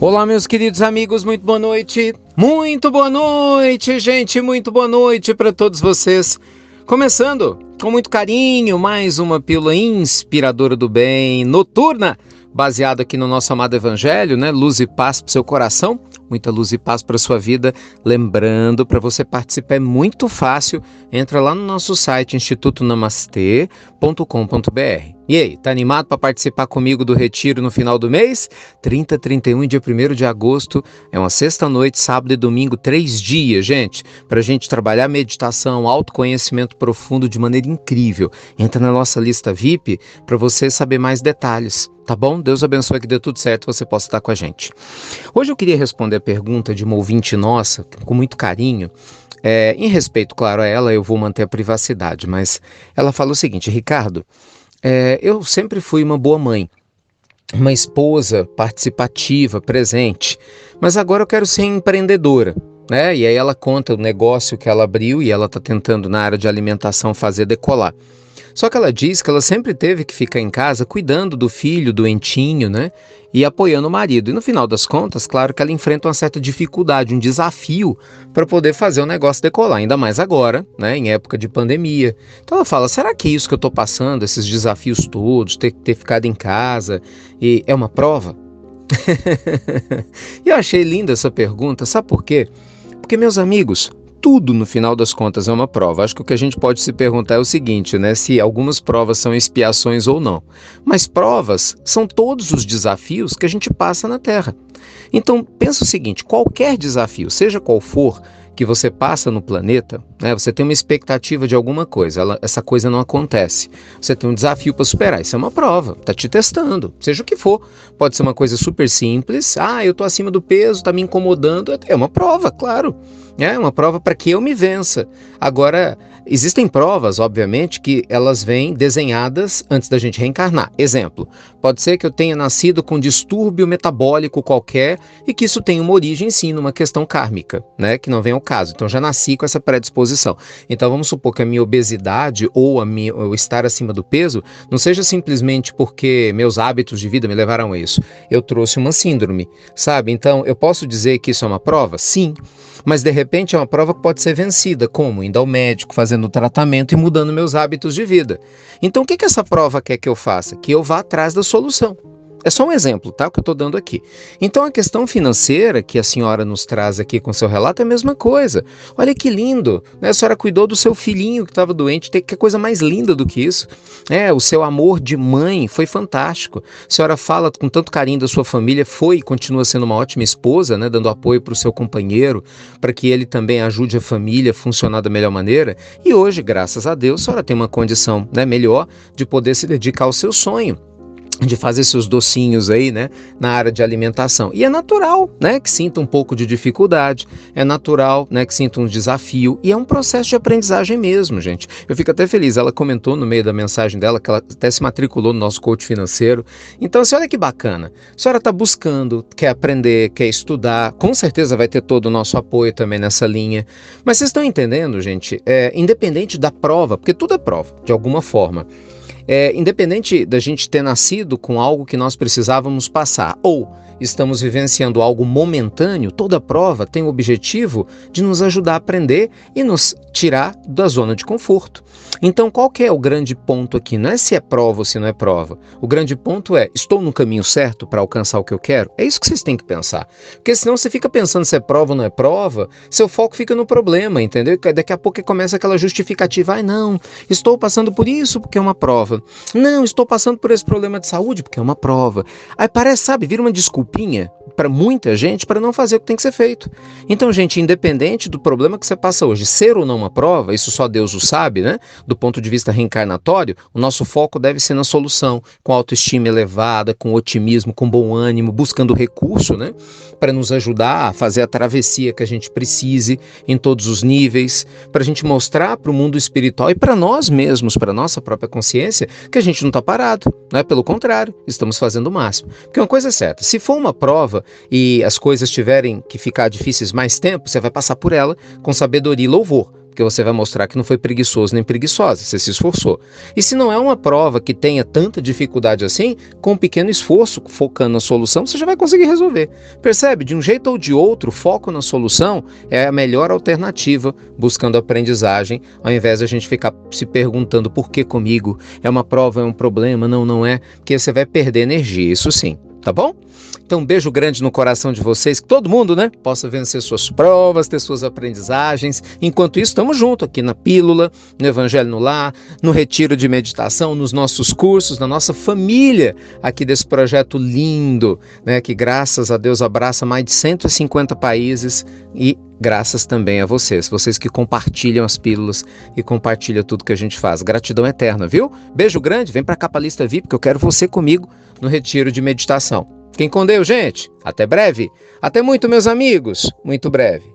Olá, meus queridos amigos, muito boa noite. Muito boa noite, gente, muito boa noite para todos vocês. Começando com muito carinho, mais uma pílula inspiradora do bem, noturna, baseada aqui no nosso amado evangelho, né? Luz e paz para o seu coração, muita luz e paz para a sua vida. Lembrando, para você participar é muito fácil, entra lá no nosso site institutonamastê.com.br. E aí, tá animado para participar comigo do retiro no final do mês? 30, 31 e dia 1º de agosto, é uma sexta-noite, sábado e domingo, 3 dias, gente, para a gente trabalhar meditação, autoconhecimento profundo de maneira incrível. Entra na nossa lista VIP para você saber mais detalhes, tá bom? Deus abençoe, que dê tudo certo, você possa estar com a gente. Hoje eu queria responder a pergunta de uma ouvinte nossa, com muito carinho. Em respeito, claro, a ela, eu vou manter a privacidade, mas ela fala o seguinte: Ricardo, eu sempre fui uma boa mãe, uma esposa participativa, presente, mas agora eu quero ser empreendedora, né? E aí ela conta o negócio que ela abriu e ela está tentando na área de alimentação fazer decolar. Só que ela diz que ela sempre teve que ficar em casa cuidando do filho doentinho, né? E apoiando o marido. E no final das contas, claro que ela enfrenta uma certa dificuldade, um desafio para poder fazer o negócio decolar, ainda mais agora, né? Em época de pandemia. Então ela fala, será que é isso que eu estou passando, esses desafios todos, ter ficado em casa, e é uma prova? E eu achei linda essa pergunta, sabe por quê? Porque, meus amigos, tudo no final das contas é uma prova. Acho que o que a gente pode se perguntar é o seguinte, né? Se algumas provas são expiações ou não. Mas provas são todos os desafios que a gente passa na Terra. Então, pensa o seguinte, qualquer desafio, seja qual for, que você passa no planeta, né, você tem uma expectativa de alguma coisa, essa coisa não acontece. Você tem um desafio para superar, isso é uma prova, está te testando, seja o que for. Pode ser uma coisa super simples, eu estou acima do peso, está me incomodando, é uma prova, claro. É uma prova para que eu me vença. Agora, existem provas, obviamente, que elas vêm desenhadas antes da gente reencarnar. Exemplo, pode ser que eu tenha nascido com um distúrbio metabólico qualquer e que isso tenha uma origem, sim, numa questão kármica, né? Que não vem ao caso. Então, já nasci com essa predisposição. Então, vamos supor que a minha obesidade ou o estar acima do peso não seja simplesmente porque meus hábitos de vida me levaram a isso. Eu trouxe uma síndrome, sabe? Então, eu posso dizer que isso é uma prova? Sim. Mas de repente é uma prova que pode ser vencida, como indo ao médico, fazendo o tratamento e mudando meus hábitos de vida. Então o que essa prova quer que eu faça? Que eu vá atrás da solução. É só um exemplo, tá? O que eu estou dando aqui. Então a questão financeira que a senhora nos traz aqui com seu relato é a mesma coisa. Olha que lindo, né? A senhora cuidou do seu filhinho que estava doente, tem que coisa mais linda do que isso. O seu amor de mãe foi fantástico. A senhora fala com tanto carinho da sua família, foi e continua sendo uma ótima esposa, né? Dando apoio para o seu companheiro, para que ele também ajude a família a funcionar da melhor maneira. E hoje, graças a Deus, a senhora tem uma condição, né, melhor de poder se dedicar ao seu sonho, de fazer seus docinhos aí, né, na área de alimentação. E é natural, né, que sinta um pouco de dificuldade, é natural, né, que sinta um desafio, e é um processo de aprendizagem mesmo, gente. Eu fico até feliz, ela comentou no meio da mensagem dela que ela até se matriculou no nosso coach financeiro. Então, assim, olha que bacana. A senhora está buscando, quer aprender, quer estudar, com certeza vai ter todo o nosso apoio também nessa linha. Mas vocês estão entendendo, gente? Independente da prova, porque tudo é prova, de alguma forma. Independente da gente ter nascido com algo que nós precisávamos passar ou estamos vivenciando algo momentâneo, toda prova tem o objetivo de nos ajudar a aprender e nos tirar da zona de conforto. Então, qual que é o grande ponto aqui? Não é se é prova ou se não é prova. O grande ponto é, estou no caminho certo para alcançar o que eu quero? É isso que vocês têm que pensar. Porque senão você fica pensando se é prova ou não é prova, seu foco fica no problema, entendeu? Daqui a pouco começa aquela justificativa, não, estou passando por isso porque é uma prova. Não, estou passando por esse problema de saúde porque é uma prova. Aí parece, sabe, vira uma desculpinha para muita gente para não fazer o que tem que ser feito. Então, gente, independente do problema que você passa hoje, ser ou não uma prova, isso só Deus o sabe, né? Do ponto de vista reencarnatório, o nosso foco deve ser na solução, com autoestima elevada, com otimismo, com bom ânimo, buscando recurso, né? Para nos ajudar a fazer a travessia que a gente precise em todos os níveis, para a gente mostrar para o mundo espiritual e para nós mesmos, para a nossa própria consciência, que a gente não está parado, né? Pelo contrário, estamos fazendo o máximo. Porque uma coisa é certa, se for uma prova e as coisas tiverem que ficar difíceis mais tempo, você vai passar por ela com sabedoria e louvor. porque você vai mostrar que não foi preguiçoso nem preguiçosa, você se esforçou. E se não é uma prova que tenha tanta dificuldade assim, com um pequeno esforço, focando na solução, você já vai conseguir resolver. Percebe? De um jeito ou de outro, o foco na solução é a melhor alternativa, buscando aprendizagem, ao invés de a gente ficar se perguntando por que comigo, é uma prova, é um problema, não, não é, porque você vai perder energia, isso sim, tá bom? Então, um beijo grande no coração de vocês, que todo mundo, né, possa vencer suas provas, ter suas aprendizagens. Enquanto isso, estamos juntos aqui na Pílula, no Evangelho no Lar, no Retiro de Meditação, nos nossos cursos, na nossa família aqui desse projeto lindo, né, que graças a Deus abraça mais de 150 países e graças também a vocês que compartilham as pílulas e compartilham tudo que a gente faz. Gratidão eterna, viu? Beijo grande, vem pra cá pra lista VIP, que eu quero você comigo no Retiro de Meditação. Fiquem com Deus, gente. Até breve. Até muito, meus amigos. Muito breve.